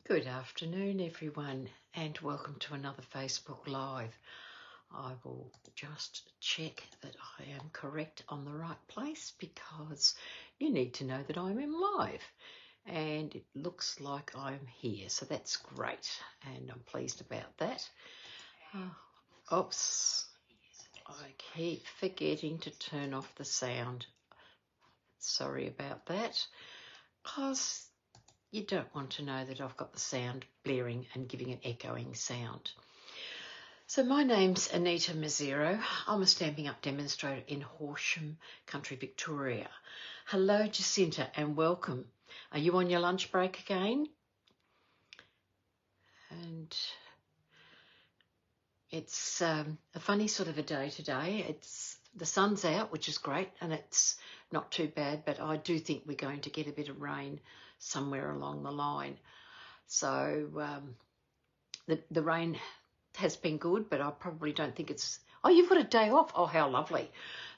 Good afternoon, everyone, and welcome to another Facebook Live. I will just check that I am correct on the right place because you need to know that I'm in live. And it looks like I'm here, so that's great, and I'm pleased about that. Oops, I keep forgetting to turn off the sound. Sorry about that, because you don't want to know that I've got the sound blaring and giving an echoing sound. So my name's Anita Mazzero. I'm a Stampin' Up demonstrator in Horsham, Country, Victoria. Hello, Jacinta, and welcome. Are you on your lunch break again? And it's a funny sort of a day today. The sun's out, which is great, and it's not too bad, but I do think we're going to get a bit of rain somewhere along the line. So the rain has been good, but I probably don't think it's... Oh, you've got a day off. Oh, how lovely.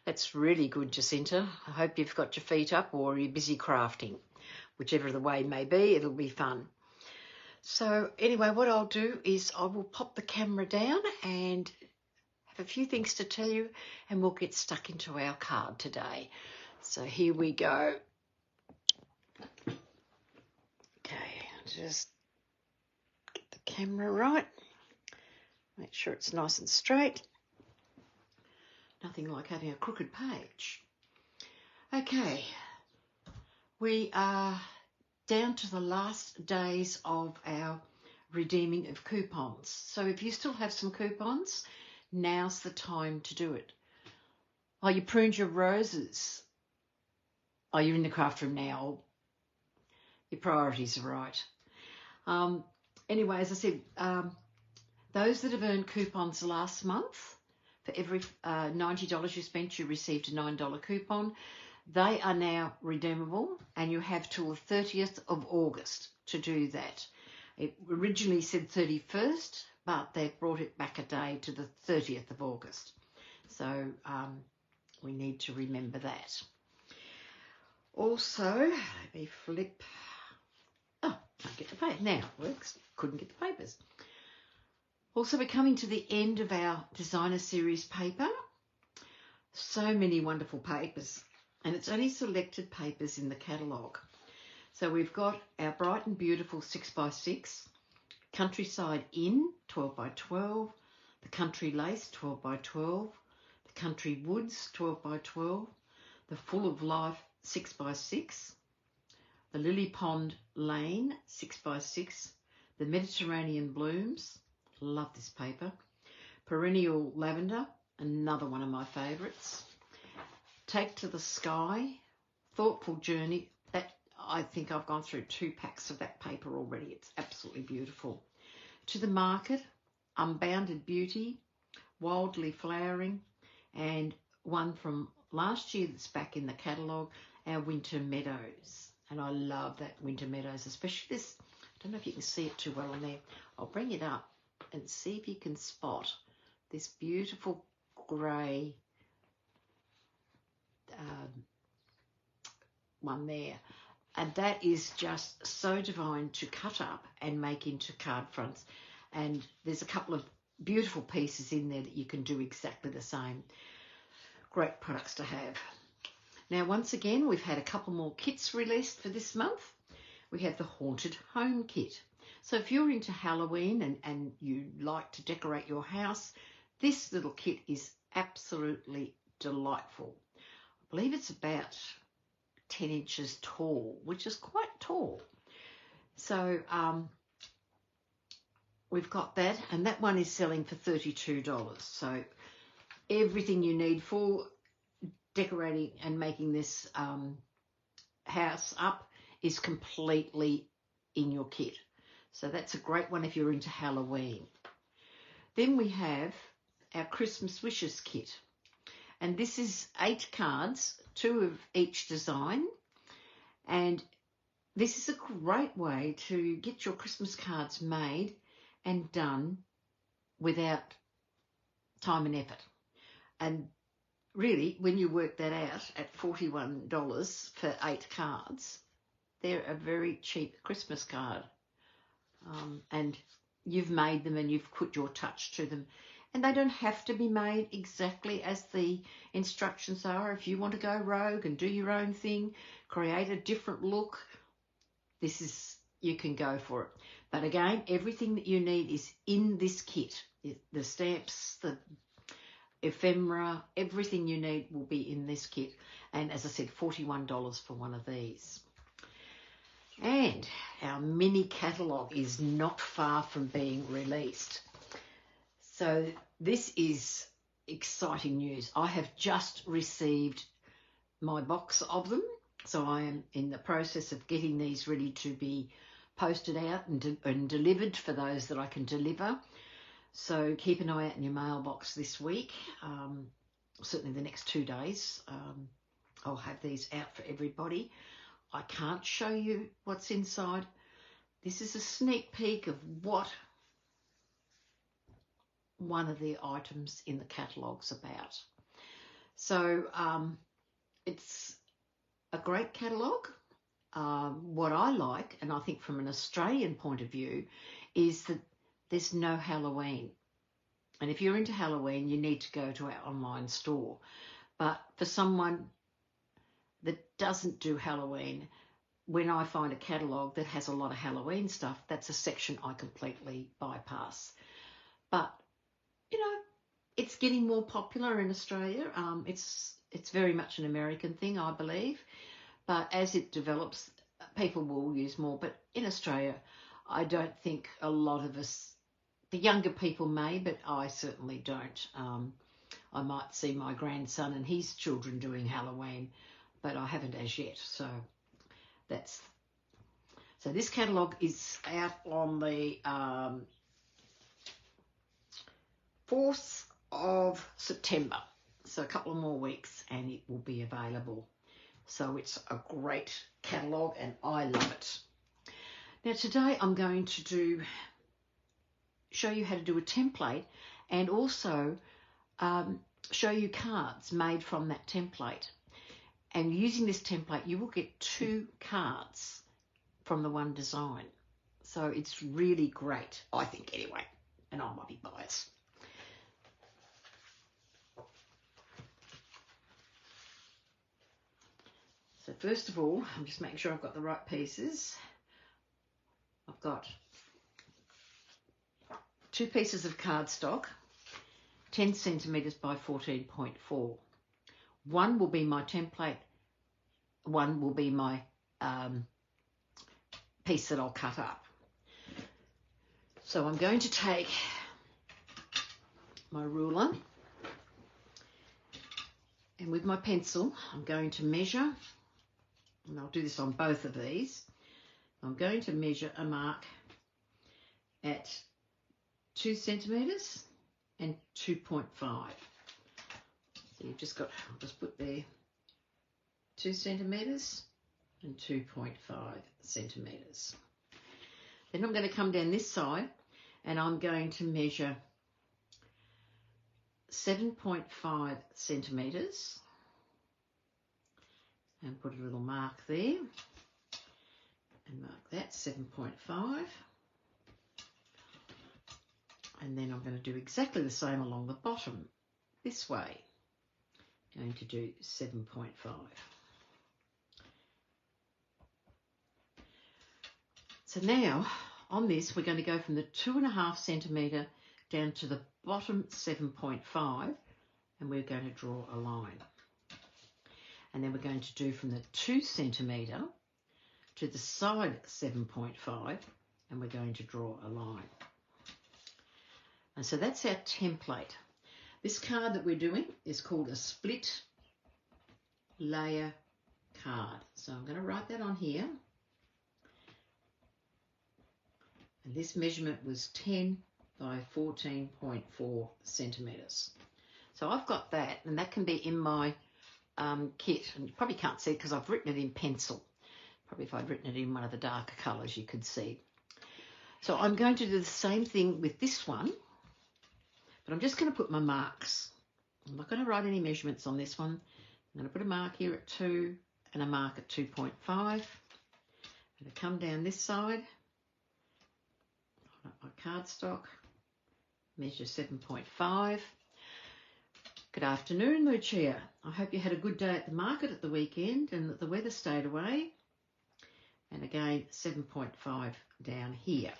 That's really good, Jacinta. I hope you've got your feet up or you're busy crafting. Whichever the way may be, it'll be fun. So anyway, what I'll do is I will pop the camera down and have a few things to tell you, and we'll get stuck into our card today. So here we go. Okay, just get the camera right. Make sure it's nice and straight. Nothing like having a crooked page. Okay, we are down to the last days of our redeeming of coupons. So if you still have some coupons, now's the time to do it. Oh, you pruned your roses. Oh, you're in the craft room now. Your priorities are right. Anyway, as I said, those that have earned coupons last month, for every $90 you spent, you received a $9 coupon. They are now redeemable, and you have till the 30th of August to do that. It originally said 31st, but they've brought it back a day to the 30th of August. So we need to remember that. Also, let me flip. Oh, can't get the paper. Now it works. Couldn't get the papers. Also, we're coming to the end of our designer series paper. So many wonderful papers, and it's only selected papers in the catalogue. So we've got our Bright and Beautiful 6x6, Countryside Inn 12x12, the Country Lace 12x12, the Country Woods 12x12, the Full of Life 6x6, the Lily Pond Lane 6x6, the Mediterranean Blooms, love this paper, Perennial Lavender, another one of my favourites, Take to the Sky, Thoughtful Journey. That, I think I've gone through 2 packs of that paper already. It's absolutely beautiful. To the Market, Unbounded Beauty, Wildly Flowering, and one from last year that's back in the catalogue, our Winter Meadows. And I love that Winter Meadows, especially this. I don't know if you can see it too well on there. I'll bring it up and see if you can spot this beautiful grey one there. And that is just so divine to cut up and make into card fronts. And there's a couple of beautiful pieces in there that you can do exactly the same. Great products to have. Now, once again, we've had a couple more kits released for this month. We have the Haunted Home Kit. So if you're into Halloween and you like to decorate your house, this little kit is absolutely delightful. I believe it's about 10 inches tall, which is quite tall. So we've got that, and that one is selling for $32. So everything you need for decorating and making this house up is completely in your kit. So that's a great one if you're into Halloween. Then we have our Christmas Wishes kit. And this is 8 cards, 2 of each design. And this is a great way to get your Christmas cards made and done without time and effort. And really, when you work that out at $41 for 8 cards, they're a very cheap Christmas card. and you've made them and you've put your touch to them. And they don't have to be made exactly as the instructions are. If you want to go rogue and do your own thing, create a different look, you can go for it. But again, everything that you need is in this kit. The stamps, the ephemera, everything you need will be in this kit. And as I said, $41 for one of these. And our mini catalogue is not far from being released. So this is exciting news. I have just received my box of them. So I am in the process of getting these ready to be posted out and delivered for those that I can deliver. So keep an eye out in your mailbox this week. Certainly the next 2 days. I'll have these out for everybody. I can't show you what's inside. This is a sneak peek of what one of the items in the catalogue's about. So it's a great catalogue. What I like, and I think from an Australian point of view, is that there's no Halloween. And if you're into Halloween, you need to go to our online store. But for someone that doesn't do Halloween, when I find a catalogue that has a lot of Halloween stuff, that's a section I completely bypass. But you know, it's getting more popular in Australia. It's very much an American thing, I believe. But as it develops, people will use more. But in Australia, I don't think a lot of us, the younger people may, but I certainly don't. I might see my grandson and his children doing Halloween, but I haven't as yet. So this catalogue is out on the 4th of September, so a couple of more weeks and it will be available. So it's a great catalogue and I love it. Now today I'm going to show you how to do a template and also show you cards made from that template. And using this template you will get 2 cards from the one design. So it's really great, I think anyway, and I might be biased. So first of all, I'm just making sure I've got the right pieces. I've got 2 pieces of cardstock, 10 centimetres by 14.4. One will be my template, one will be my piece that I'll cut up. So I'm going to take my ruler and with my pencil I'm going to measure. And I'll do this on both of these. I'm going to measure a mark at 2 centimetres and 2.5. So you've just got, I'll just put there 2 centimetres and 2.5 centimetres. Then I'm going to come down this side and I'm going to measure 7.5 centimetres. And put a little mark there and mark that 7.5, and then I'm going to do exactly the same along the bottom this way, going to do 7.5. So now on this we're going to go from the 2.5 centimetre down to the bottom 7.5 and we're going to draw a line. And then we're going to do from the 2 centimetre to the side 7.5 and we're going to draw a line. And so that's our template. This card that we're doing is called a split layer card. So I'm going to write that on here. And this measurement was 10 by 14.4 centimetres. So I've got that, and that can be in my kit, and you probably can't see it because I've written it in pencil. Probably if I'd written it in one of the darker colours you could see. So I'm going to do the same thing with this one, but I'm just going to put my marks. I'm not going to write any measurements on this one. I'm going to put a mark here at 2 and a mark at 2.5. I'm going to come down this side cardstock, measure 7.5. Good afternoon, Lucia. I hope you had a good day at the market at the weekend and that the weather stayed away. And again, 7.5 down here.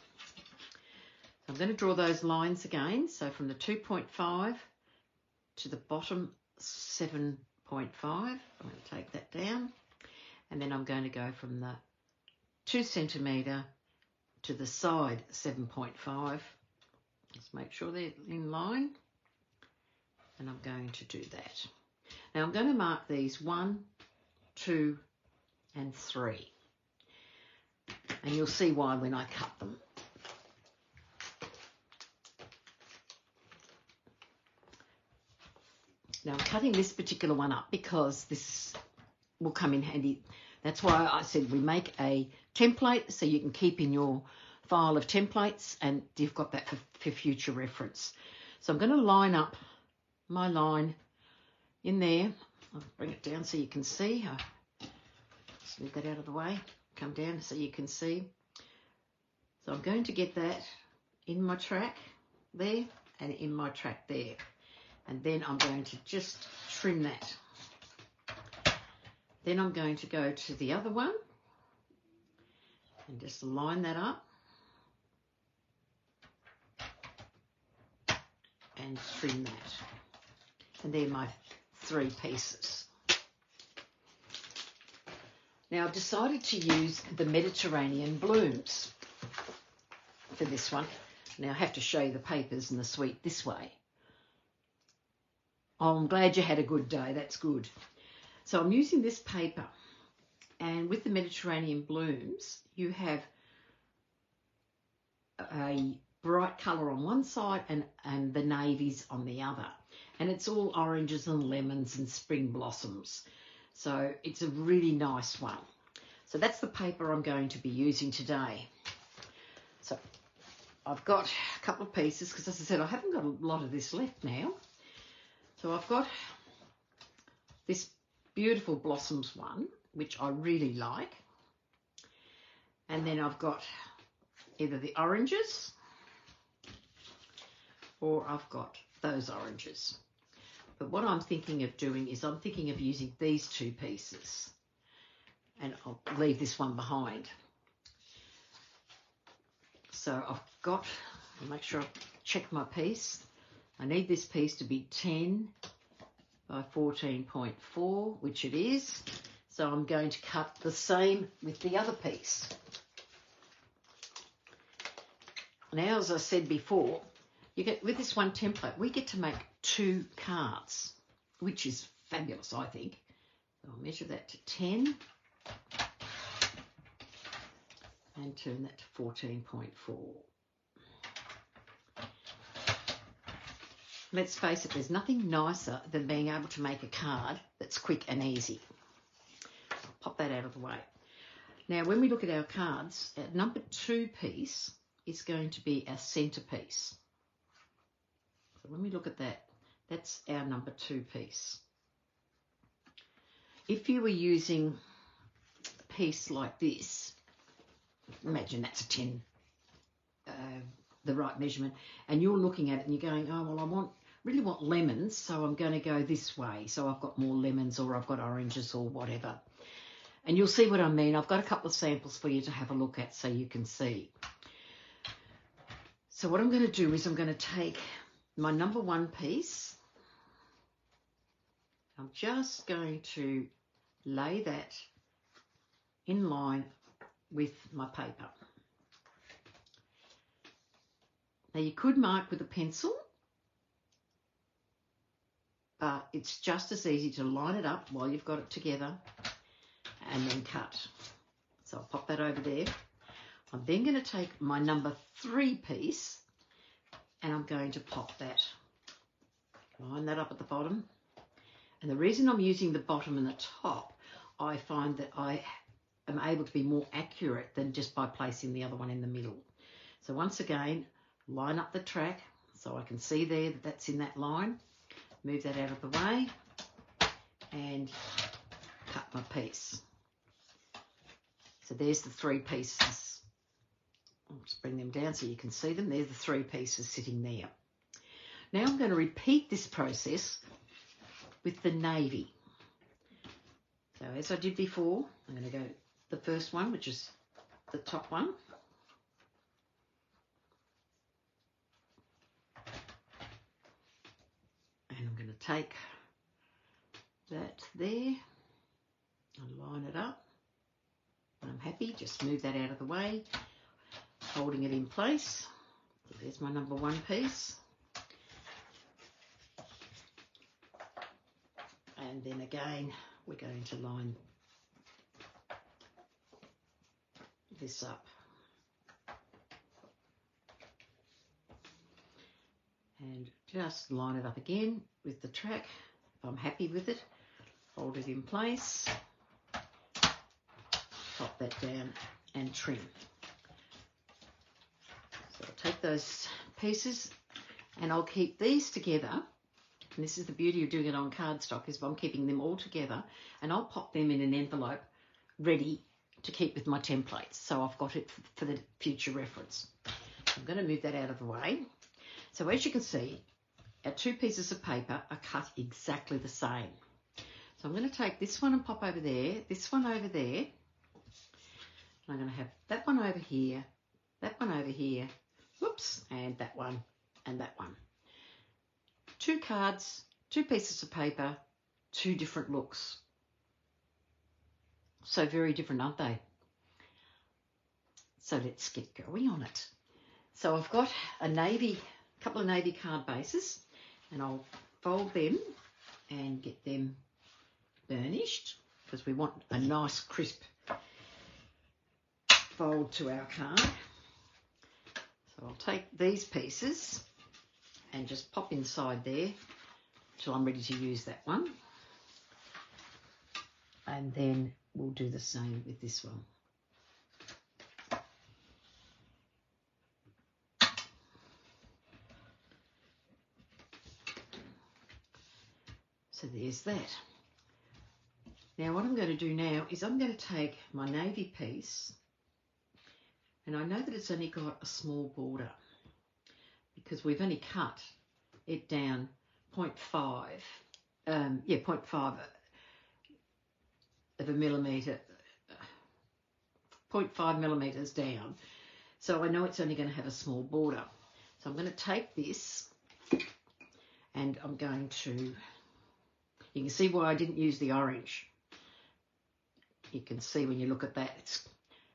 So I'm going to draw those lines again. So from the 2.5 to the bottom 7.5, I'm going to take that down. And then I'm going to go from the 2 centimetre to the side 7.5. Just make sure they're in line. And I'm going to do that. Now I'm going to mark these 1, 2 and 3. And you'll see why when I cut them. Now I'm cutting this particular one up because this will come in handy. That's why I said we make a template so you can keep in your file of templates and you've got that for future reference. So I'm going to line up my line in there. I'll bring it down so you can see. Just move that out of the way. Come down so you can see. So I'm going to get that in my track there and in my track there. And then I'm going to just trim that. Then I'm going to go to the other one and just line that up and trim that. And they're my 3 pieces. Now I've decided to use the Mediterranean blooms for this one. Now I have to show you the papers and the suite this way. Oh, I'm glad you had a good day, that's good. So I'm using this paper, and with the Mediterranean blooms you have a bright colour on one side and the navies on the other. And it's all oranges and lemons and spring blossoms. So it's a really nice one. So that's the paper I'm going to be using today. So I've got a couple of pieces because, as I said, I haven't got a lot of this left now. So I've got this beautiful blossoms one, which I really like. And then I've got either the oranges or I've got those oranges. But what I'm thinking of doing is I'm thinking of using these 2 pieces. And I'll leave this one behind. So I've got, I'll make sure I check my piece. I need this piece to be 10 by 14.4, which it is. So I'm going to cut the same with the other piece. Now, as I said before, you get with this one template, we get to make 2 cards, which is fabulous, I think. So I'll measure that to 10 and turn that to 14.4. Let's face it, there's nothing nicer than being able to make a card that's quick and easy. I'll pop that out of the way. Now, when we look at our cards, our number 2 piece is going to be our centerpiece. So when we look at that, that's our number 2 piece. If you were using a piece like this, imagine that's a 10, the right measurement, and you're looking at it and you're going, oh, well, really want lemons, so I'm going to go this way. So I've got more lemons or I've got oranges or whatever. And you'll see what I mean. I've got a couple of samples for you to have a look at so you can see. So what I'm going to do is I'm going to take my number 1 piece. I'm just going to lay that in line with my paper. Now you could mark with a pencil, but it's just as easy to line it up while you've got it together and then cut. So I'll pop that over there. I'm then going to take my number 3 piece and I'm going to pop that. Line that up at the bottom. And the reason I'm using the bottom and the top, I find that I am able to be more accurate than just by placing the other one in the middle. So once again, line up the track so I can see there that that's in that line. Move that out of the way and cut my piece. So there's the 3 pieces I'll just bring them down so you can see them. They're the 3 pieces sitting there. Now I'm going to repeat this process with the navy. So as I did before, I'm going to go the first one, which is the top one. And I'm going to take that there and line it up. When I'm happy, just move that out of the way, holding it in place. So there's my number 1 piece. And then again, we're going to line this up. And just line it up again with the track. If I'm happy with it, hold it in place, pop that down and trim. So I'll take those pieces and I'll keep these together. And this is the beauty of doing it on cardstock, is I'm keeping them all together, and I'll pop them in an envelope ready to keep with my templates. So I've got it for the future reference. I'm going to move that out of the way. So as you can see, our 2 pieces of paper are cut exactly the same. So I'm going to take this one and pop over there, this one over there. And I'm going to have that one over here, that one over here, whoops, and that one and that one. 2 cards, 2 pieces of paper, 2 different looks. So very different, aren't they? So let's get going on it. So I've got a couple of navy card bases, and I'll fold them and get them burnished because we want a nice crisp fold to our card. So I'll take these pieces and just pop inside there till I'm ready to use that one. And then we'll do the same with this one. So there's that. Now what I'm going to do now is I'm going to take my navy piece, and I know that it's only got a small border because we've only cut it down 0.5, 0.5 of a millimetre, 0.5 millimetres down. So I know it's only going to have a small border. So I'm going to take this and I'm going to, you can see why I didn't use the orange. You can see when you look at that, it's a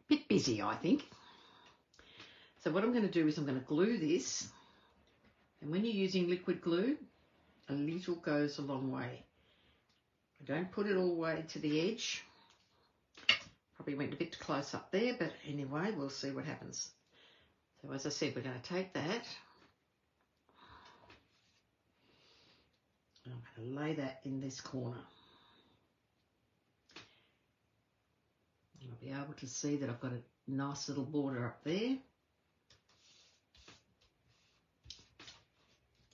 bit busy, I think. So what I'm going to do is I'm going to glue this. And when you're using liquid glue, a little goes a long way. I don't put it all the way to the edge. Probably went a bit close up there, but anyway, we'll see what happens. So as I said, we're going to take that. And I'm going to lay that in this corner. And I'll be able to see that I've got a nice little border up there.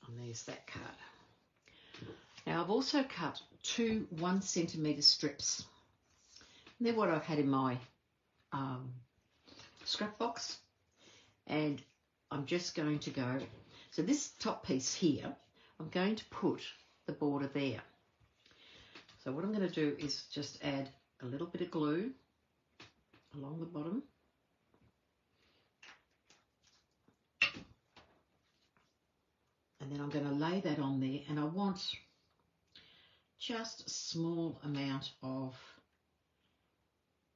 And there's that card. Now I've also cut 2 1-centimetre strips. And they're what I've had in my scrap box. And I'm just going to go, so this top piece here, I'm going to put the border there. So what I'm going to do is just add a little bit of glue along the bottom. And then I'm going to lay that on there, and I want just a small amount of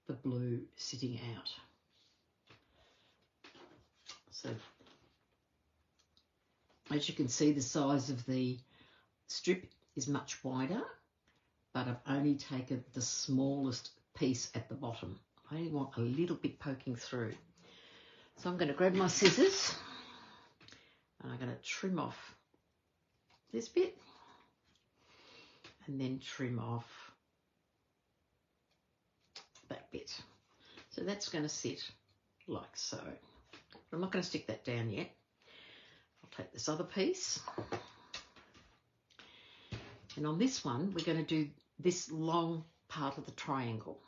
the blue sitting out. So as you can see, the size of the strip is much wider, but I've only taken the smallest piece at the bottom. I only want a little bit poking through. So I'm going to grab my scissors and I'm going to trim off this bit and then trim off that bit. So that's going to sit like so. I'm not going to stick that down yet. I'll take this other piece, and on this one we're going to do this long part of the triangle.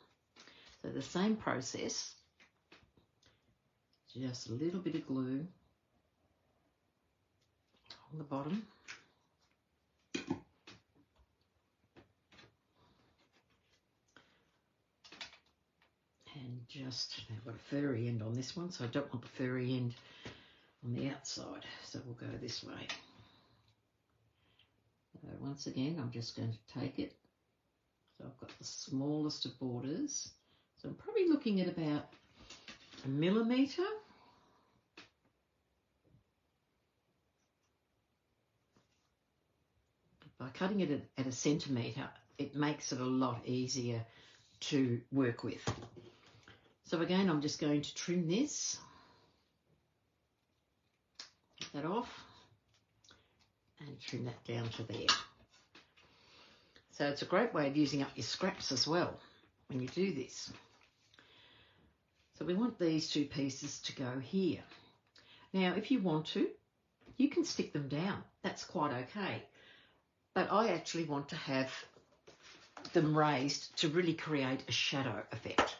So the same process, Just a little bit of glue on the bottom. And just, I've got a furry end on this one, so I don't want the furry end on the outside, so we'll go this way. So once again, I'm just going to take it. So I've got the smallest of borders. So I'm probably looking at about 1 millimetre. By cutting it at 1 centimetre, it makes it a lot easier to work with. So again, I'm just going to trim this, get that off, and trim that down to there. So it's a great way of using up your scraps as well when you do this. So we want these 2 pieces to go here. Now, if you want to, you can stick them down. That's quite okay. But I actually want to have them raised to really create a shadow effect.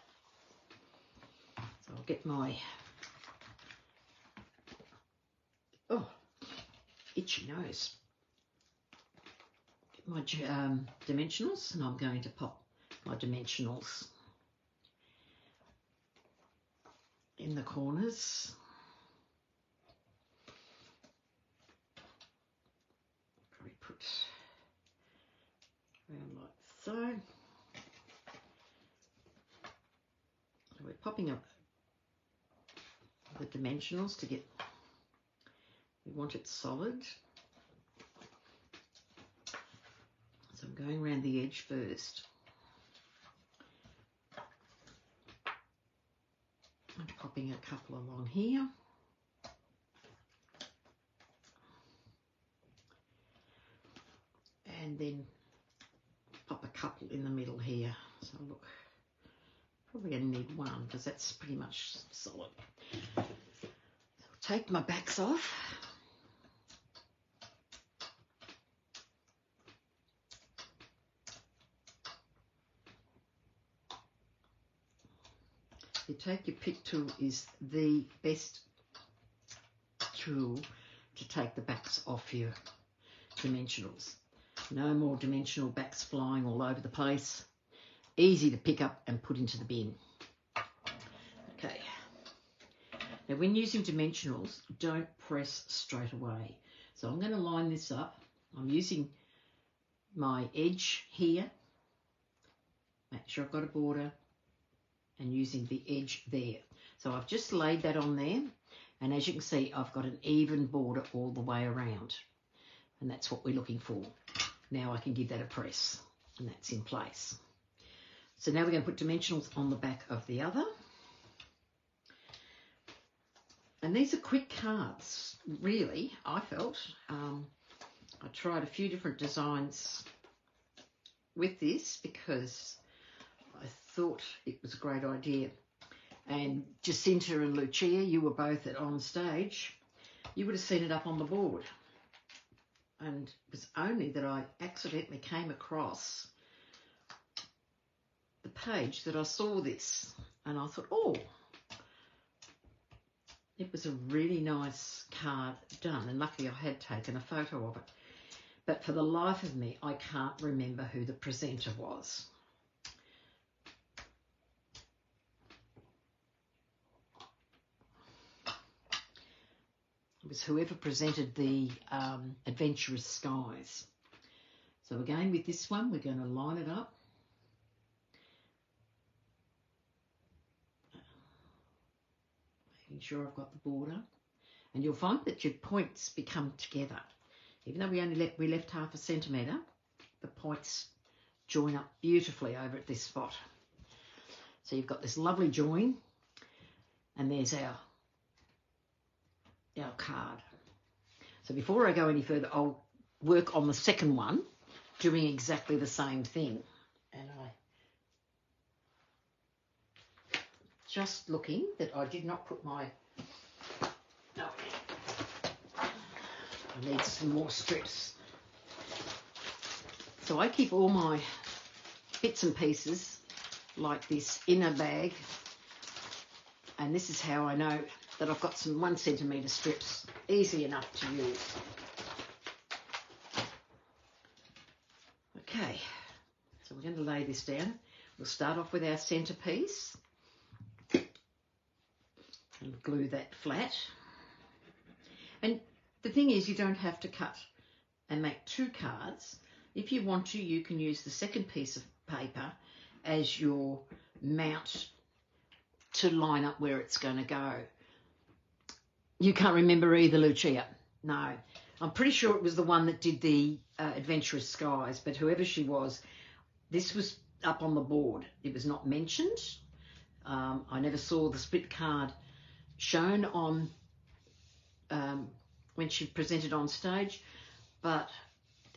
So I'll get my, itchy nose. Get my dimensionals, and I'm going to pop my dimensionals in the corners. Probably put around like so. So we're popping up the dimensionals to get, we want it solid. So I'm going around the edge first. I'm popping a couple along here. And then pop a couple in the middle here. So look, probably going to need one because that's pretty much solid. So I'll take my backs off. The Take Your Pick tool is the best tool to take the backs off your dimensionals. No more dimensional backs flying all over the place. Easy to pick up and put into the bin. Okay. Now when using dimensionals, don't press straight away. So I'm going to line this up. I'm using my edge here. Make sure I've got a border. And using the edge there. So I've just laid that on there, and as you can see, I've got an even border all the way around, and that's what we're looking for. Now I can give that a press, and that's in place. So now we're going to put dimensionals on the back of the other. And these are quick cards, really, I felt. I tried a few different designs with this because I thought it was a great idea. And Jacinta and Lucia, you were both on stage. You would have seen it up on the board. And it was only that I accidentally came across the page that I saw this. And I thought, oh, it was a really nice card done. And luckily I had taken a photo of it. But for the life of me, I can't remember who the presenter was. It was whoever presented the Adventurous Skies. So again, with this one, we're going to line it up. Making sure I've got the border. And you'll find that your points become together. Even though we left half a centimetre, the points join up beautifully over at this spot. So you've got this lovely join, and there's our card. So before I go any further, I'll work on the second one, doing exactly the same thing. And just looking that I did not put my, I need some more strips. So I keep all my bits and pieces like this in a bag, and this is how I know that I've got some 1 centimetre strips, easy enough to use. Okay, so we're going to lay this down. We'll start off with our centrepiece and glue that flat. And the thing is, you don't have to cut and make 2 cards. If you want to, you can use the second piece of paper as your mount to line up where it's going to go. You can't remember either, Lucia? No. I'm pretty sure it was the one that did the Adventurous Skies, but whoever she was, this was up on the board. It was not mentioned. I never saw the split card shown on when she presented on stage, but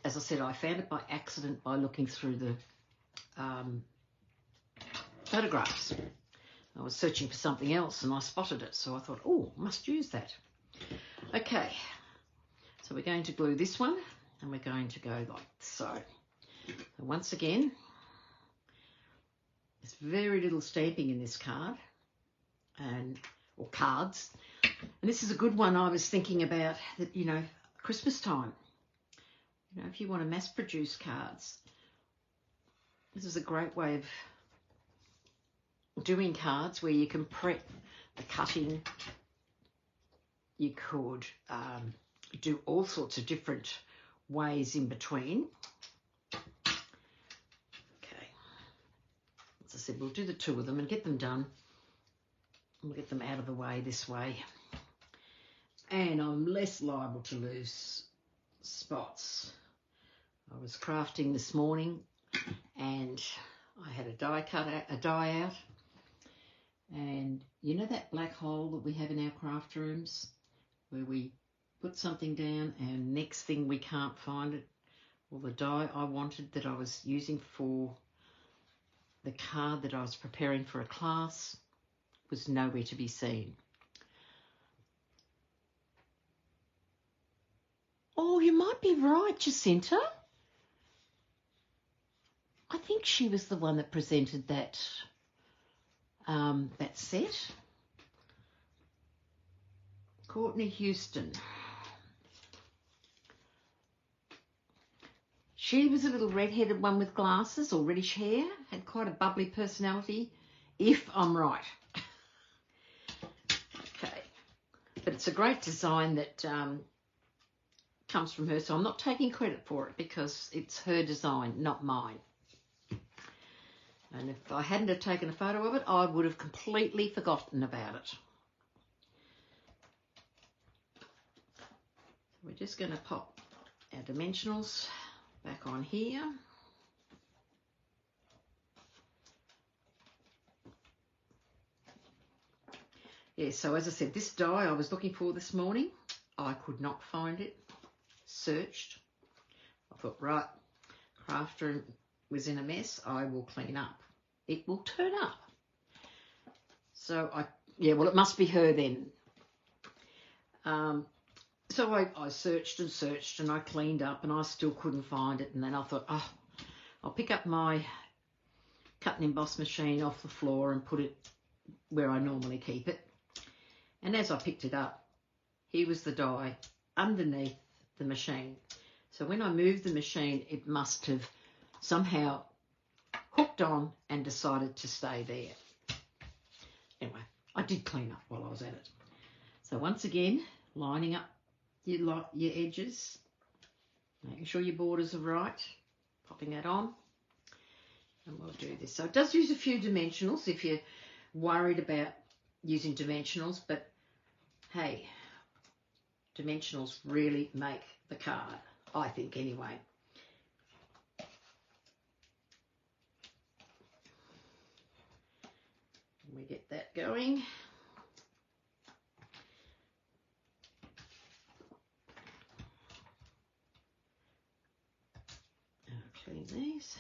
as I said, I found it by accident by looking through the photographs. I was searching for something else and I spotted it, so I thought, oh, must use that. Okay, so we're going to glue this one and we're going to go like so. So once again, there's very little stamping in this card, or cards. And this is a good one I was thinking about, that, you know, Christmas time. You know, if you want to mass produce cards, this is a great way of doing cards where you can prep the cutting. You could do all sorts of different ways in between. Okay, as I said, we'll do the 2 of them and get them done. We'll get them out of the way this way. And I'm less liable to lose spots. I was crafting this morning and I had a die out. And you know that black hole that we have in our craft rooms where we put something down and next thing we can't find it? Well, the die I wanted that I was using for the card that I was preparing for a class was nowhere to be seen. Oh, you might be right, Jacinta. I think she was the one that presented that that set. Courtney Houston. She was a little red-headed one with glasses or reddish hair, had quite a bubbly personality, if I'm right. Okay, but it's a great design that comes from her, so I'm not taking credit for it because it's her design, not mine. And if I hadn't have taken a photo of it, I would have completely forgotten about it. We're just going to pop our dimensionals back on here. Yeah, so as I said, this die I was looking for this morning, I could not find it. Searched. I thought, right, craft room was in a mess, I will clean up. It will turn up. So yeah, well, it must be her then. So I searched and searched and I cleaned up and I still couldn't find it. And then I thought, oh, I'll pick up my cut and emboss machine off the floor and put it where I normally keep it. And as I picked it up, here was the die underneath the machine. So when I moved the machine, it must have somehow hooked on and decided to stay there. Anyway, I did clean up while I was at it. So once again, lining up your edges, making sure your borders are right, popping that on, and we'll do this. So it does use a few dimensionals if you're worried about using dimensionals, but hey, dimensionals really make the card, I think anyway. We get that going. I'll clean these.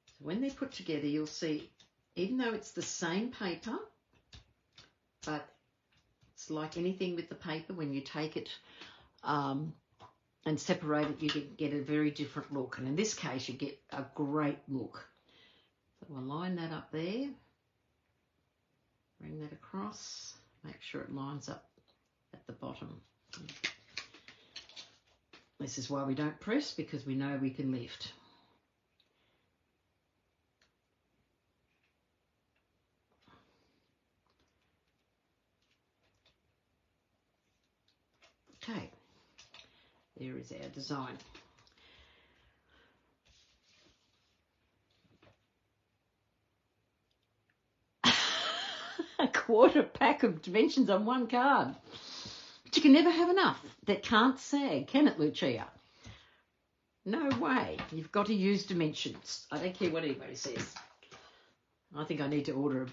So when they're put together, you'll see, even though it's the same paper, but it's like anything with the paper, when you take it and separate it, you get a very different look. And in this case, you get a great look. So we'll line that up there, bring that across. Make sure it lines up at the bottom. This is why we don't press, because we know we can lift. Okay, there is our design. A quarter pack of dimensions on one card. But you can never have enough. That can't sag, can it, Lucia? No way. You've got to use dimensions. I don't care what anybody says. I think I need to order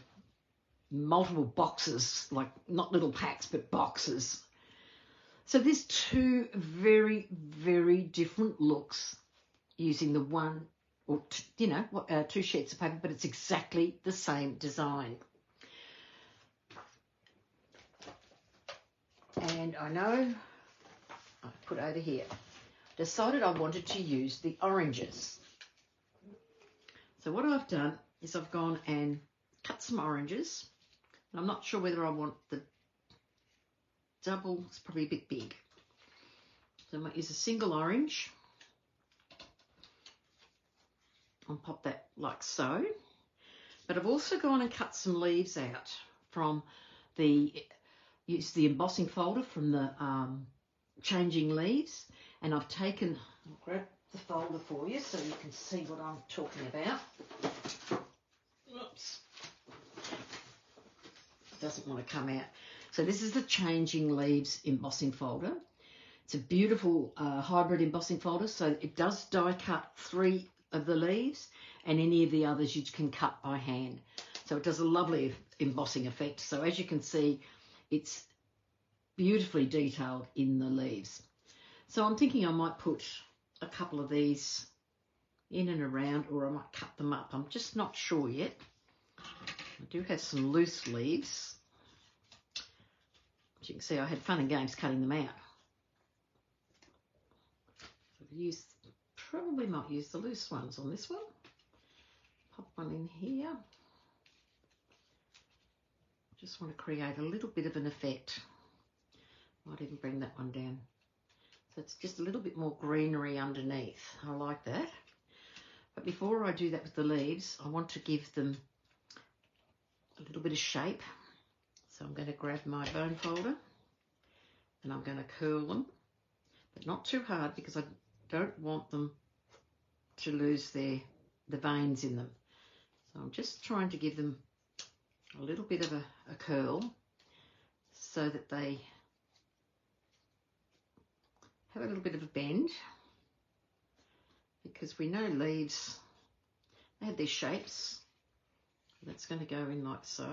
multiple boxes, like not little packs, but boxes. So there's two very, very different looks using the one, or two sheets of paper, but it's exactly the same design. And I know, I put over here, decided I wanted to use the oranges. So what I've done is I've gone and cut some oranges. And I'm not sure whether I want the double, it's probably a bit big. So I might use a single orange. I'll pop that like so. But I've also gone and cut some leaves out from use the embossing folder from the Changing Leaves, and I've taken, I'll grab the folder for you so you can see what I'm talking about. Oops. It doesn't want to come out. So this is the Changing Leaves embossing folder. It's a beautiful hybrid embossing folder, so it does die cut 3 of the leaves, and any of the others you can cut by hand. So it does a lovely embossing effect. So as you can see, it's beautifully detailed in the leaves. So I'm thinking I might put a couple of these in and around, or I might cut them up. I'm just not sure yet. I do have some loose leaves. As you can see, I had fun and games cutting them out. Probably might use the loose ones on this one. Pop one in here. Just want to create a little bit of an effect. Might even bring that one down. So it's just a little bit more greenery underneath. I like that. But before I do that with the leaves, I want to give them a little bit of shape. So I'm going to grab my bone folder and I'm going to curl them, but not too hard because I don't want them to lose the veins in them. So I'm just trying to give them a little bit of a curl so that they have a little bit of a bend, because we know leaves, they have their shapes. That's going to go in like so.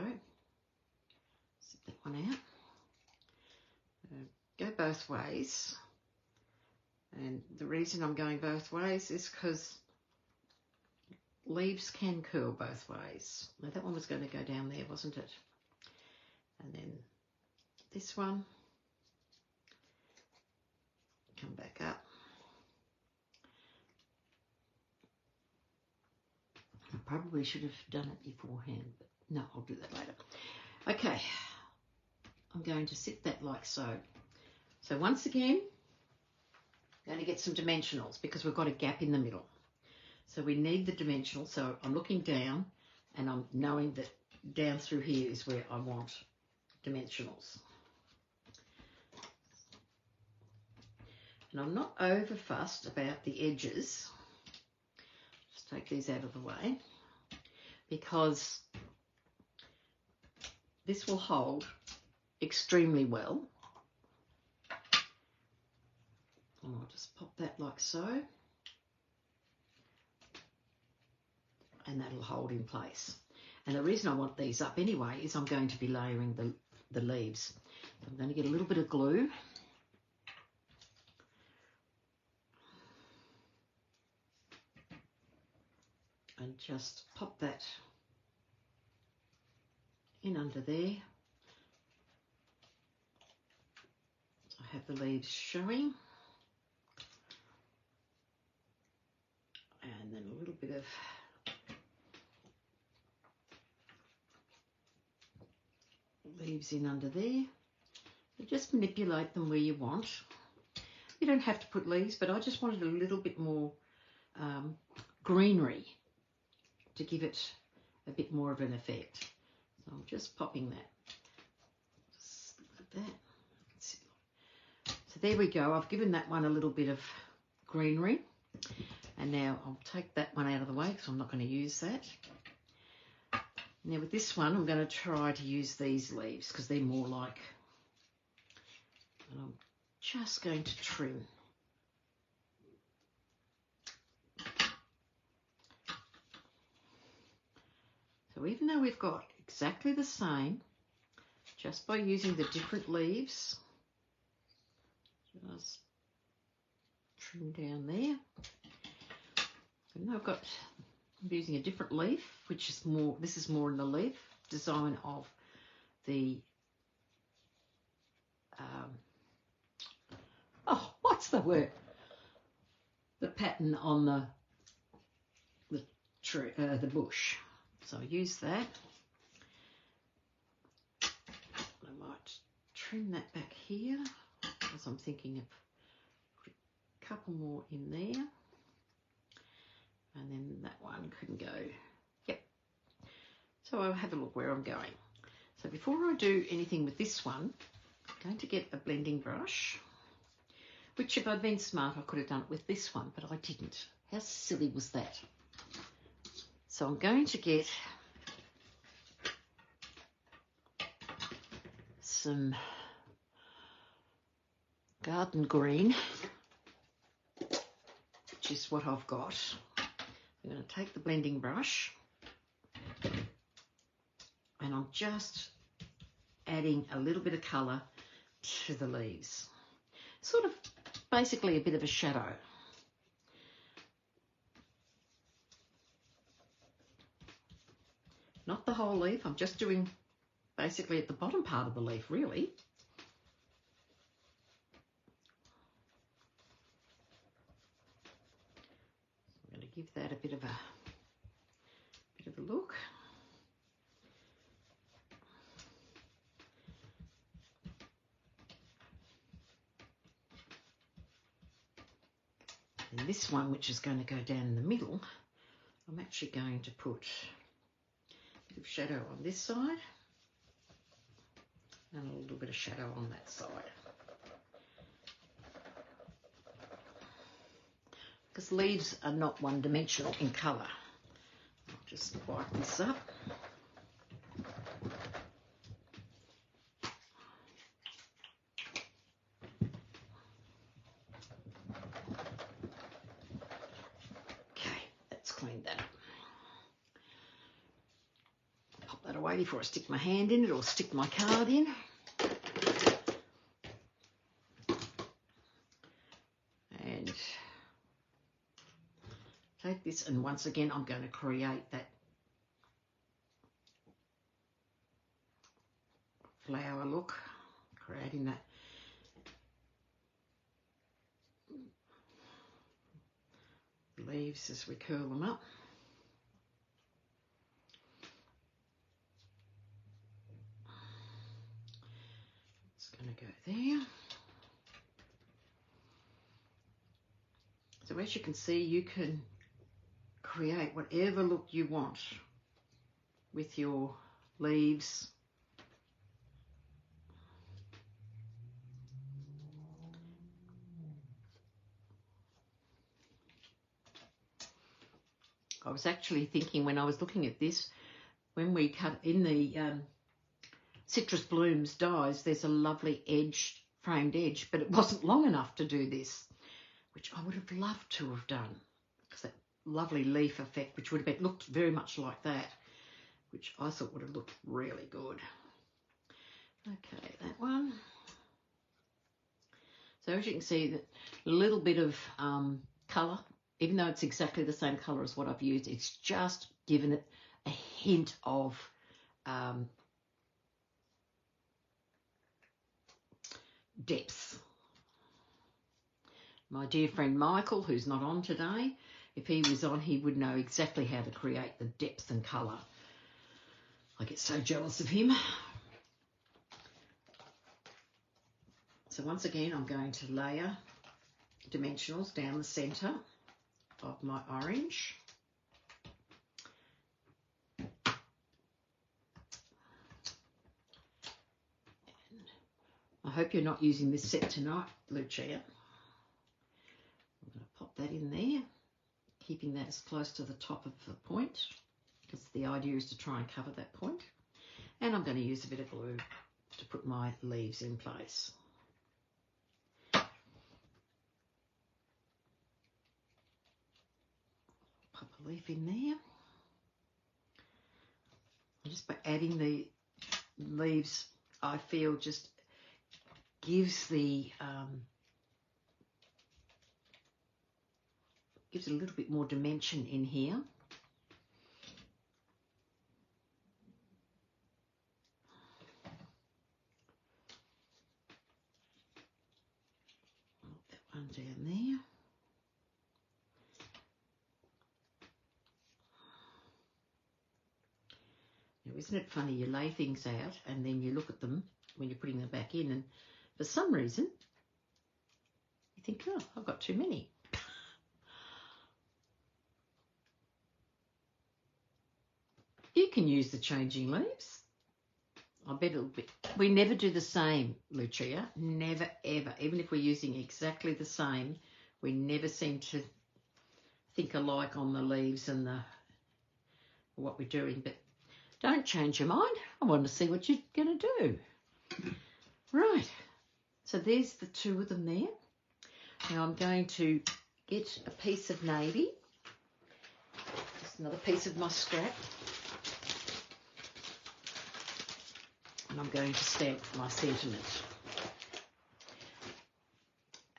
Zip that one out. Go both ways. And the reason I'm going both ways is because leaves can curl both ways. Now that one was going to go down there, wasn't it? And then this one, come back up. I probably should have done it beforehand, but no, I'll do that later. Okay, I'm going to sit that like so. So once again, I'm going to get some dimensionals because we've got a gap in the middle. So we need the dimensionals. So I'm looking down and I'm knowing that down through here is where I want dimensionals. And I'm not over fussed about the edges. Just take these out of the way, because this will hold extremely well. And I'll just pop that like so. And that'll hold in place. And the reason I want these up anyway is I'm going to be layering the leaves. So I'm going to get a little bit of glue. And just pop that in under there. I have the leaves showing. And then a little bit of leaves leaves in under there. You just manipulate them where you want. You don't have to put leaves, but I just wanted a little bit more greenery to give it a bit more of an effect. So I'm just popping that. Just like that. So there we go. I've given that one a little bit of greenery. And now I'll take that one out of the way because I'm not going to use that. Now with this one, I'm going to try to use these leaves because they're more like, and I'm just going to trim. So even though we've got exactly the same, just by using the different leaves, just trim down there. And I've got, I'm using a different leaf, which is more, this is more in the leaf design of the, oh, what's the word? The pattern on the tree, the bush. So I use that. I might trim that back here, because I'm thinking of put a couple more in there. And then that one can go, yep. So I'll have a look where I'm going. So before I do anything with this one, I'm going to get a blending brush, which if I'd been smart, I could have done it with this one, but I didn't. How silly was that? So I'm going to get some garden green, which is what I've got. I'm going to take the blending brush and I'm just adding a little bit of colour to the leaves. Sort of basically a bit of a shadow. Not the whole leaf, I'm just doing basically at the bottom part of the leaf, really. I'm going to give that a bit of a look. And this one, which is going to go down in the middle, I'm actually going to put a bit of shadow on this side and a little bit of shadow on that side. Because leaves are not one-dimensional in colour. I'll just wipe this up. Okay, that's cleaned that up. Pop that away before I stick my hand in it or stick my card in. And take this, and once again I'm going to create that flower look, creating that leaves as we curl them up. It's going to go there. So as you can see, you can create whatever look you want with your leaves. I was actually thinking when I was looking at this, when we cut in the Citrus Blooms dies, there's a lovely edge, framed edge, but it wasn't long enough to do this, which I would have loved to have done, because that lovely leaf effect, which would have looked very much like that, which I thought would have looked really good. Okay, that one. So as you can see, that a little bit of colour, even though it's exactly the same colour as what I've used, it's just given it a hint of depth. My dear friend Michael, who's not on today, if he was on, he would know exactly how to create the depth and colour. I get so jealous of him. So once again, I'm going to layer dimensionals down the centre of my orange. I hope you're not using this set tonight, Lucia. I'm going to pop that in there, keeping that as close to the top of the point, because the idea is to try and cover that point. And I'm going to use a bit of glue to put my leaves in place. Pop a leaf in there. And just by adding the leaves, I feel just gives the gives it a little bit more dimension in here. Put that one down there. Now, isn't it funny? You lay things out and then you look at them when you're putting them back in, and for some reason you think, oh, I've got too many. You can use the changing leaves. I bet it'll be... We never do the same, Lucia. Never, ever. Even if we're using exactly the same, we never seem to think alike on the leaves and what we're doing. But don't change your mind. I want to see what you're going to do. Right. So there's the two of them there. Now I'm going to get a piece of navy. Just another piece of my scrap. And I'm going to stamp my sentiment.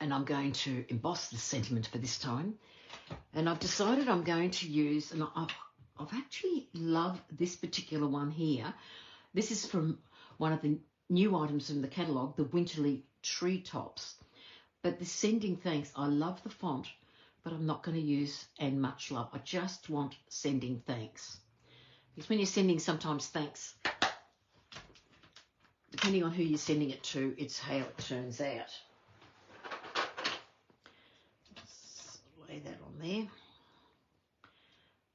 And I'm going to emboss the sentiment for this time. And I've decided I'm going to use, and I've actually loved this particular one here. This is from one of the new items in the catalogue, the Winterly Treetops. But the Sending Thanks, I love the font, but I'm not going to use and much love. I just want Sending Thanks. Because when you're sending sometimes thanks, depending on who you're sending it to, it's how it turns out. So lay that on there.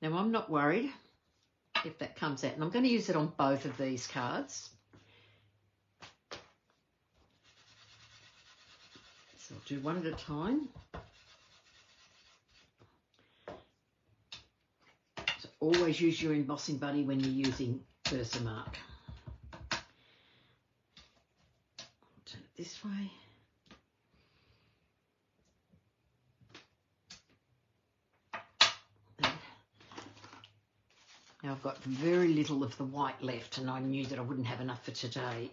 Now I'm not worried if that comes out, and I'm going to use it on both of these cards. So I'll do one at a time. So always use your embossing buddy when you're using Versamark. Turn it this way. Now I've got very little of the white left, and I knew that I wouldn't have enough for today.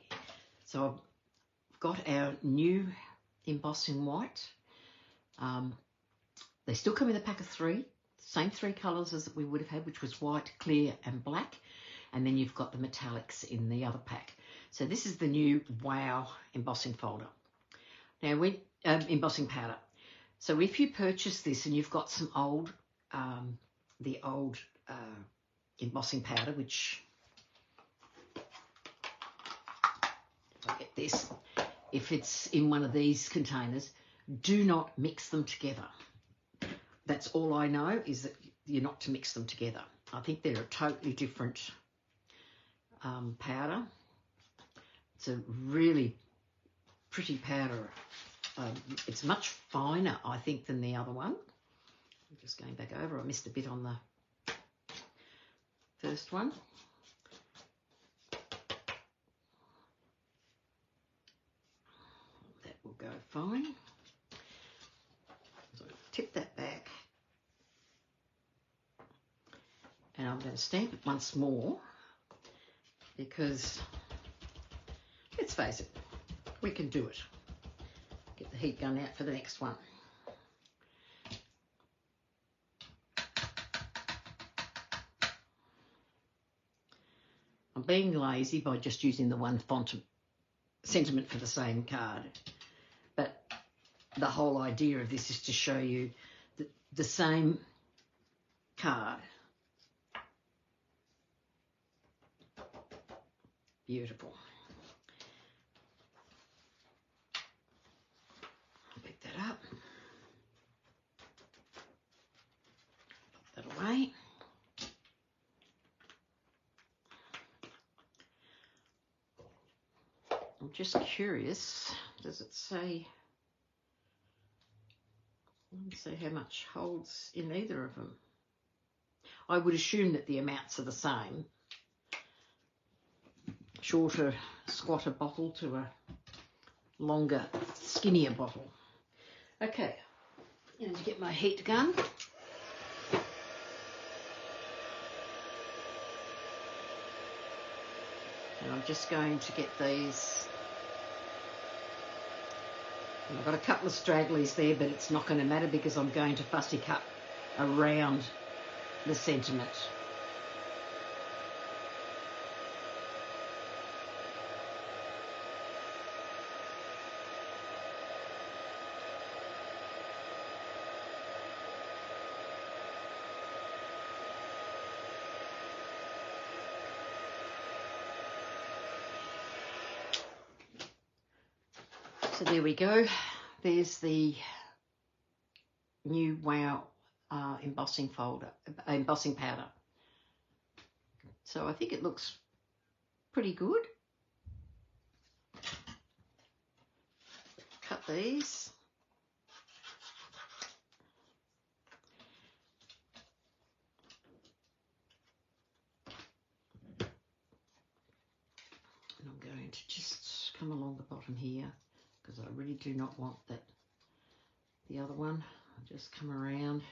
So I've got our new embossing white. They still come in a pack of 3, same 3 colours as we would have had, which was white, clear and black. And then you've got the metallics in the other pack. So this is the new Wow embossing folder. Now, embossing powder. So if you purchase this and you've got some old, the old embossing powder, which, if I get this, if it's in one of these containers, do not mix them together. That's all I know, is that you're not to mix them together. I think they're a totally different powder. It's a really pretty powder. It's much finer, I think, than the other one. I'm just going back over. I missed a bit on the first one. That will go fine. So tip that back. And I'm going to stamp it once more, because, let's face it, we can do it. Get the heat gun out for the next one. I'm being lazy by just using the one font sentiment for the same card. But the whole idea of this is to show you the same card. Beautiful. I'm just curious, does it say, let's see how much holds in either of them. I would assume that the amounts are the same. Shorter, squatter bottle to a longer, skinnier bottle. Okay, I need to get my heat gun. And I'm just going to get these. And I've got a couple of stragglies there, but it's not going to matter because I'm going to fussy cut around the sentiment. So there we go. There's the new Wow embossing powder. So I think it looks pretty good. Cut these. And I'm going to just come along the bottom here because I really do not want that. The other one, I'll just come around.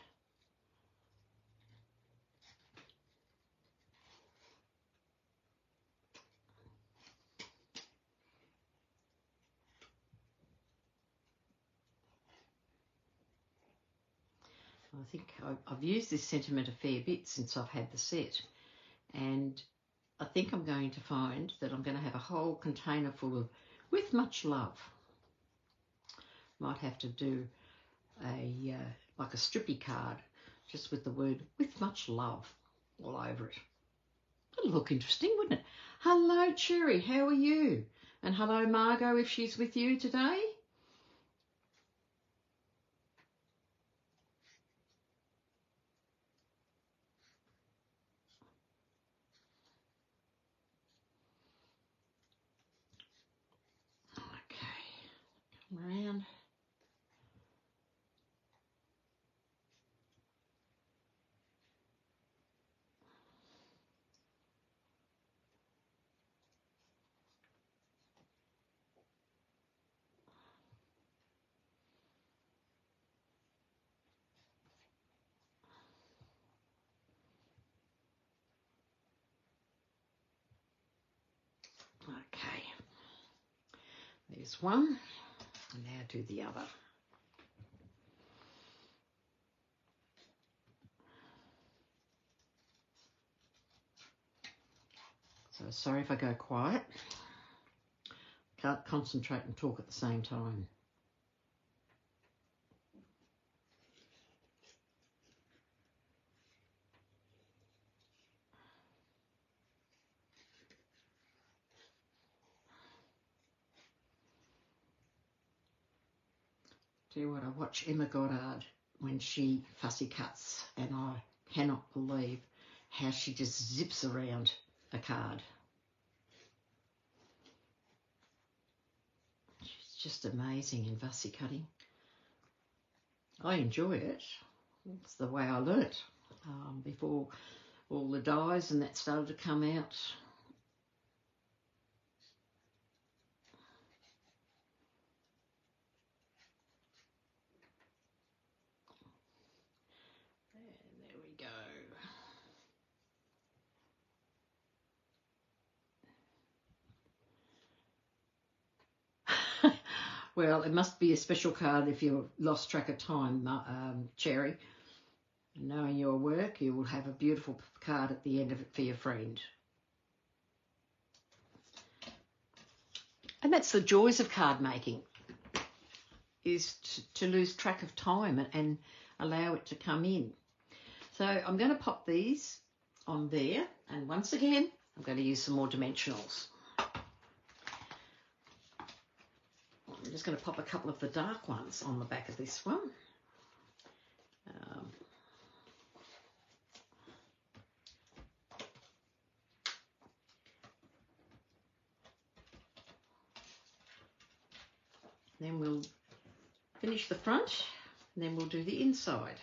I think I've used this sentiment a fair bit since I've had the set, and I think I'm going to find that I'm going to have a whole container full of with much love. Might have to do a like a strippy card just with the word with much love all over it. That'll look interesting, wouldn't it? Hello Cherry, how are you? And hello Margot if she's with you today. Okay, come around. Okay, there's one, and now do the other. So sorry if I go quiet. Can't concentrate and talk at the same time. Tell you what, I watch Emma Goddard when she fussy cuts, and I cannot believe how she just zips around a card. She's just amazing in fussy cutting. I enjoy it. It's the way I learnt before all the dyes and that started to come out. And there we go. Well, it must be a special card if you've lost track of time, Cherry. Knowing your work, you will have a beautiful card at the end of it for your friend. And that's the joys of card making, is to lose track of time and allow it to come in. So I'm going to pop these on there, and once again, I'm going to use some more dimensionals. I'm just going to pop a couple of the dark ones on the back of this one. Then we'll finish the front, and then we'll do the inside.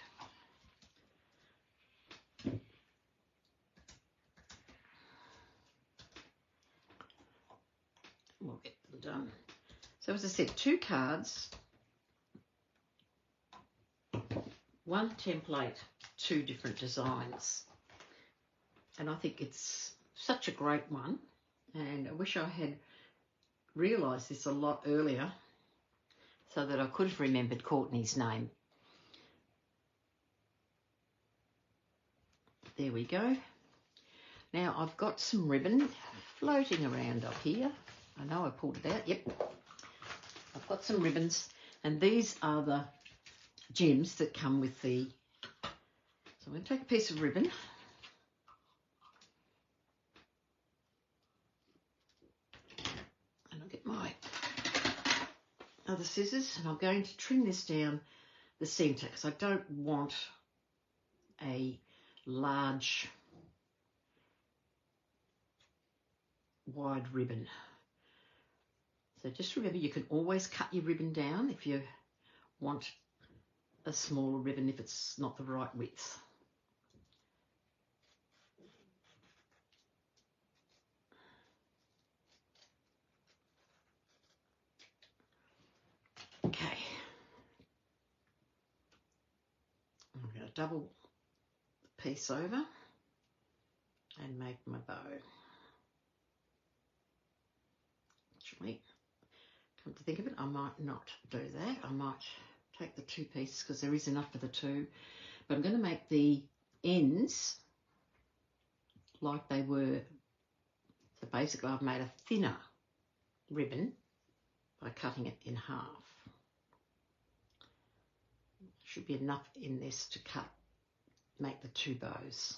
We'll get them done. So as I said, 2 cards, 1 template, 2 different designs. And I think it's such a great one. And I wish I had realised this a lot earlier so that I could have remembered Courtney's name. There we go. Now I've got some ribbon floating around up here. I know I pulled it out. Yep. I've got some ribbons, and these are the gems that come with the... So I'm going to take a piece of ribbon. And I'll get my other scissors, and I'm going to trim this down the centre because I don't want a large wide ribbon. So just remember, you can always cut your ribbon down if you want a smaller ribbon if it's not the right width. Okay. I'm going to double the piece over and make my bow. Actually, come to think of it, I might not do that. I might take the 2 pieces because there is enough for the 2. But I'm going to make the ends like they were. So basically I've made a thinner ribbon by cutting it in half. Should be enough in this to make the 2 bows.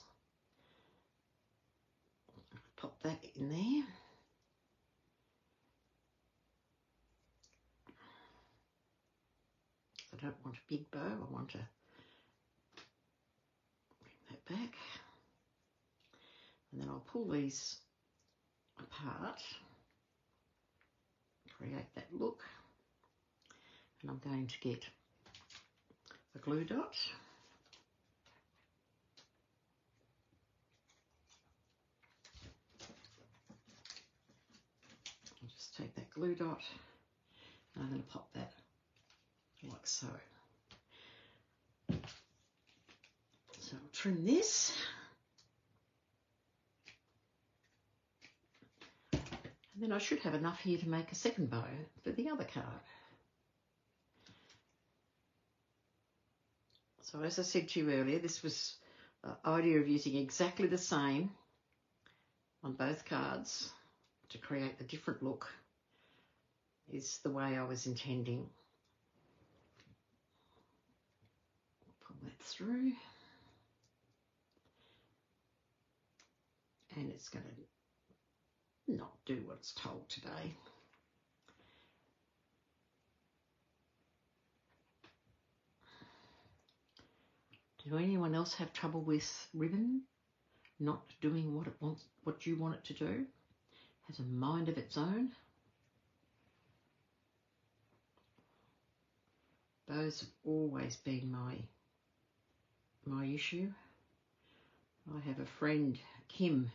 Pop that in there. I don't want a big bow, I want to bring that back. And then I'll pull these apart, create that look. And I'm going to get a glue dot. I'll just take that glue dot and I'm going to pop that like so. So I'll trim this. And then I should have enough here to make a second bow for the other card. So as I said to you earlier, this was the idea of using exactly the same on both cards to create the different look is the way I was intending. Pull that through. And it's going to not do what it's told today. Do anyone else have trouble with ribbon not doing what it wants, what you want it to do? Has a mind of its own? Those have always been my issue. I have a friend, Kim,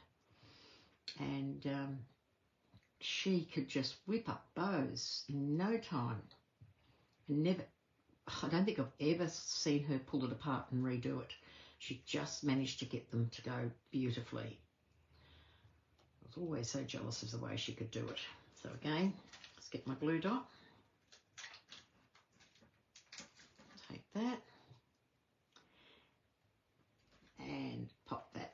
and she could just whip up bows in no time. And I don't think I've ever seen her pull it apart and redo it. She just managed to get them to go beautifully. I was always so jealous of the way she could do it. So again, let's get my glue dot. Take that and pop that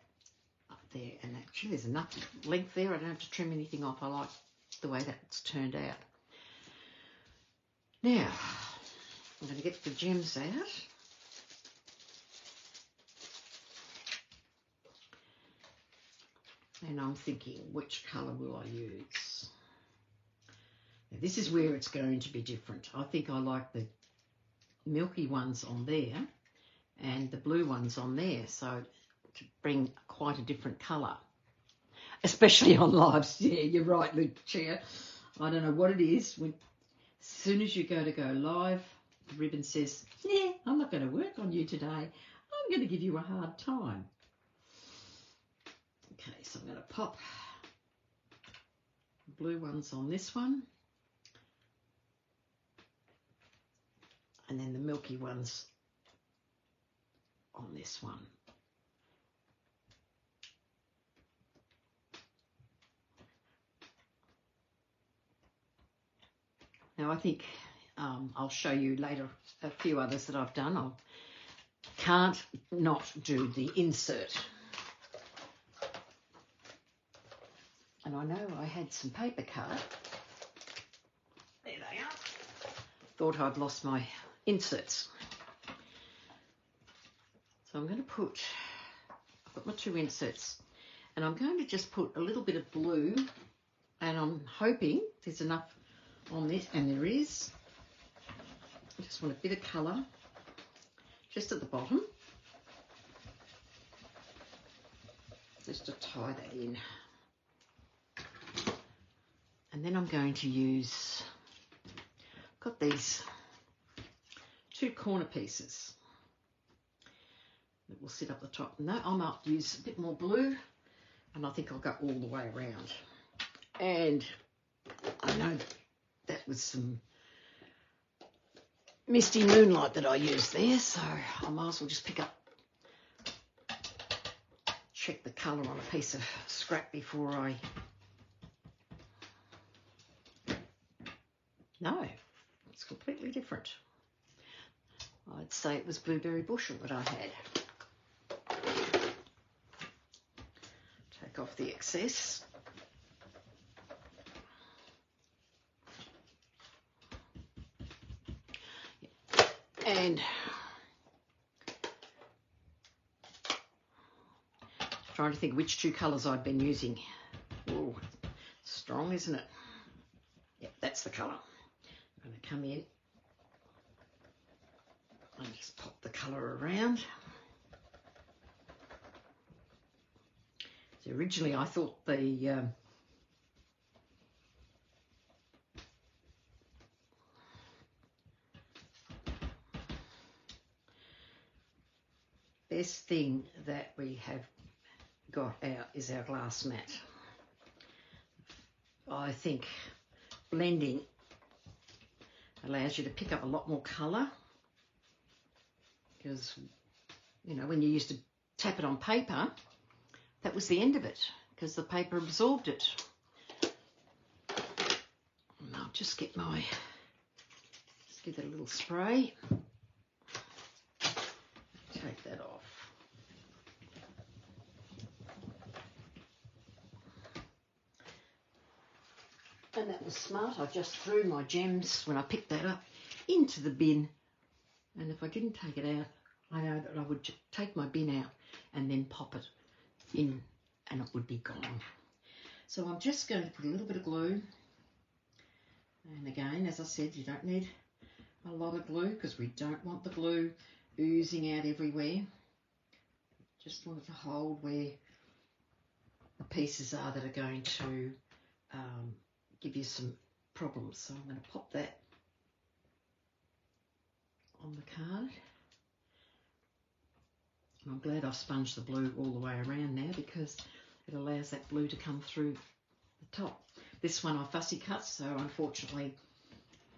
up there. And actually there's enough length there. I don't have to trim anything off. I like the way that's turned out. Now, I'm going to get the gems out. And I'm thinking, which colour will I use? Now, this is where it's going to be different. I think I like the milky ones on there and the blue ones on there, so to bring quite a different colour. Especially on lives. Yeah, you're right, Lucia. I don't know what it is. As soon as you go live, the ribbon says, yeah, I'm not going to work on you today. I'm going to give you a hard time. Okay, so I'm going to pop the blue ones on this one. And then the milky ones on this one. Now I think I'll show you later a few others that I've done. I can't not do the insert. And I know I had some paper cut. There they are. Thought I'd lost my inserts. So I'm going to put, I've got my 2 inserts, and I'm going to just put a little bit of blue, and I'm hoping there's enough on this, and there is. I just want a bit of colour just at the bottom, just to tie that in. And then I'm going to use, I've got these 2 corner pieces that will sit up the top. No, I might use a bit more blue, and I think I'll go all the way around. And I know that was some misty moonlight that I used there, so I might as well just check the colour on a piece of scrap before I... No, it's completely different. I'd say it was blueberry bushel that I had. Take off the excess. And trying to think which 2 colours I'd been using. Oh, strong, isn't it? Yep, that's the colour. I'm going to come in and just pop the colour around. So originally I thought the best thing that we have got out is our glass mat. I think blending allows you to pick up a lot more colour, because, you know, when you used to tap it on paper, that was the end of it, because the paper absorbed it. And I'll just get my, just give it a little spray. Take that off. And that was smart. I just threw my gems, when I picked that up, into the bin. And if I didn't take it out, I know that I would take my bin out and then pop it in, and it would be gone. So I'm just going to put a little bit of glue. And again, as I said, you don't need a lot of glue, because we don't want the glue oozing out everywhere. Just want it to hold where the pieces are that are going to give you some problems. So I'm going to pop that on the card. And I'm glad I've sponged the blue all the way around now, because it allows that blue to come through the top. This one I fussy cut, so unfortunately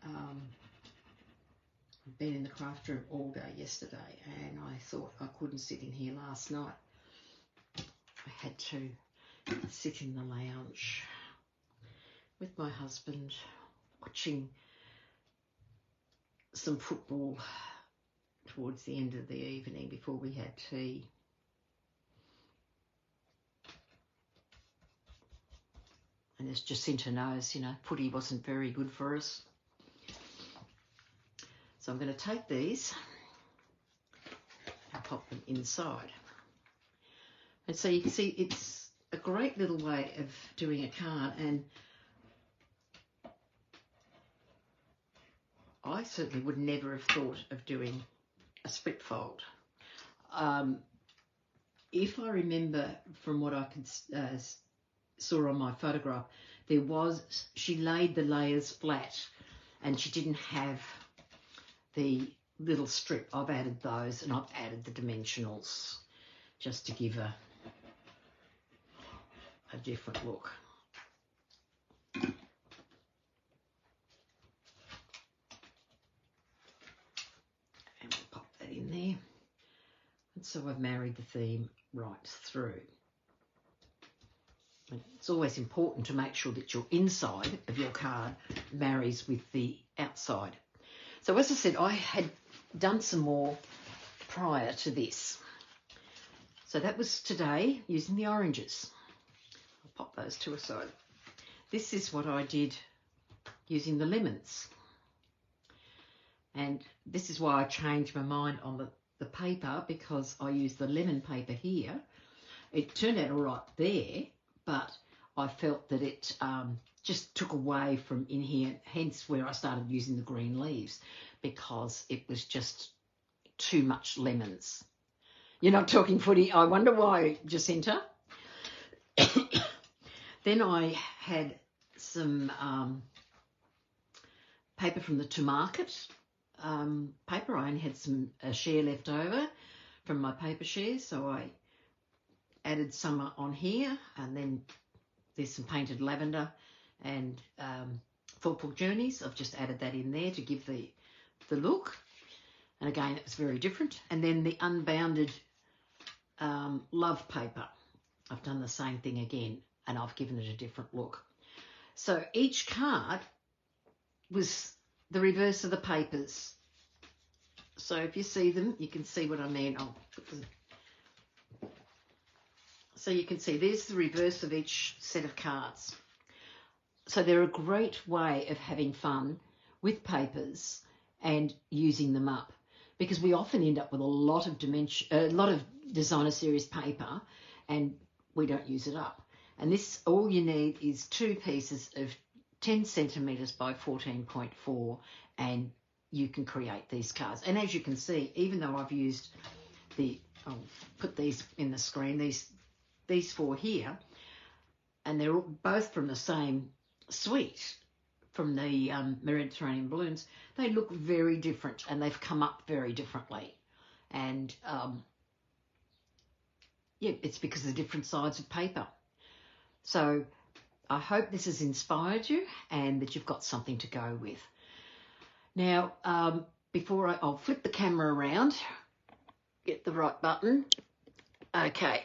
I've been in the craft room all day yesterday, and I thought I couldn't sit in here last night. I had to sit in the lounge with my husband, watching some football towards the end of the evening before we had tea. And as Jacinta knows, you know, footy wasn't very good for us. So I'm going to take these and pop them inside. And so you can see it's a great little way of doing a card, and I certainly would never have thought of doing a split fold. If I remember from what I could saw on my photograph, she laid the layers flat, and she didn't have the little strip. I've added those, and I've added the dimensionals just to give a different look. And we'll pop that in there. And so I've married the theme right through. And it's always important to make sure that your inside of your card marries with the outside. So as I said, I had done some more prior to this. So that was today using the oranges. I'll pop those to a side. This is what I did using the lemons. And this is why I changed my mind on the paper, because I used the lemon paper here. It turned out all right there, but I felt that it just took away from in here, hence where I started using the green leaves, because it was just too much lemons. You're not talking footy. I wonder why, Jacinta. Then I had some paper from the To Market paper. I only had some share left over from my paper shares, so I added some on here, and then there's some painted lavender and Thorpe Journeys. I've just added that in there to give the look, and again it was very different. And then the Unbounded Love paper, I've done the same thing again, and I've given it a different look. So each card was the reverse of the papers. So if you see them, you can see what I mean. I'll put them. So you can see there's the reverse of each set of cards. So they're a great way of having fun with papers and using them up, because we often end up with a lot of designer series paper and we don't use it up. And this, all you need is 2 pieces of 10 centimetres by 14.4, and you can create these cards. And as you can see, even though I've used I'll put these in the screen, these 4 here, and they're both from the same suite, from the Mediterranean balloons, they look very different, and they've come up very differently. And yeah, it's because of the different sides of paper. So I hope this has inspired you and that you've got something to go with. Now, before I'll flip the camera around, get the right button. Okay,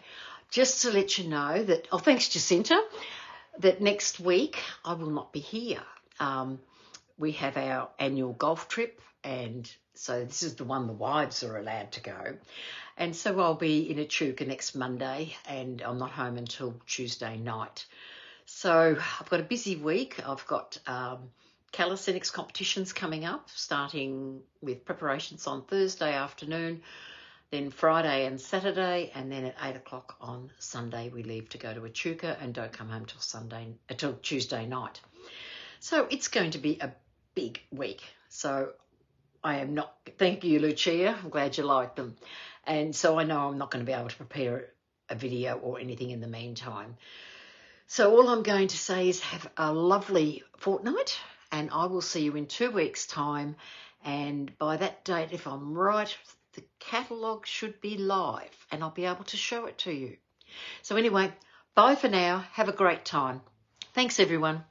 just to let you know that, oh, thanks, Jacinta, that next week I will not be here. We have our annual golf trip, and so this is the one the wives are allowed to go. And so I'll be in Echuca next Monday, and I'm not home until Tuesday night. So I've got a busy week. I've got calisthenics competitions coming up, starting with preparations on Thursday afternoon, then Friday and Saturday, and then at 8 o'clock on Sunday we leave to go to Echuca and don't come home till Tuesday night. So it's going to be a big week. So I am not, thank you, Lucia, I'm glad you liked them. And so I know I'm not going to be able to prepare a video or anything in the meantime. So all I'm going to say is have a lovely fortnight, and I will see you in 2 weeks' time. And by that date, if I'm right, the catalogue should be live and I'll be able to show it to you. So anyway, bye for now. Have a great time. Thanks, everyone.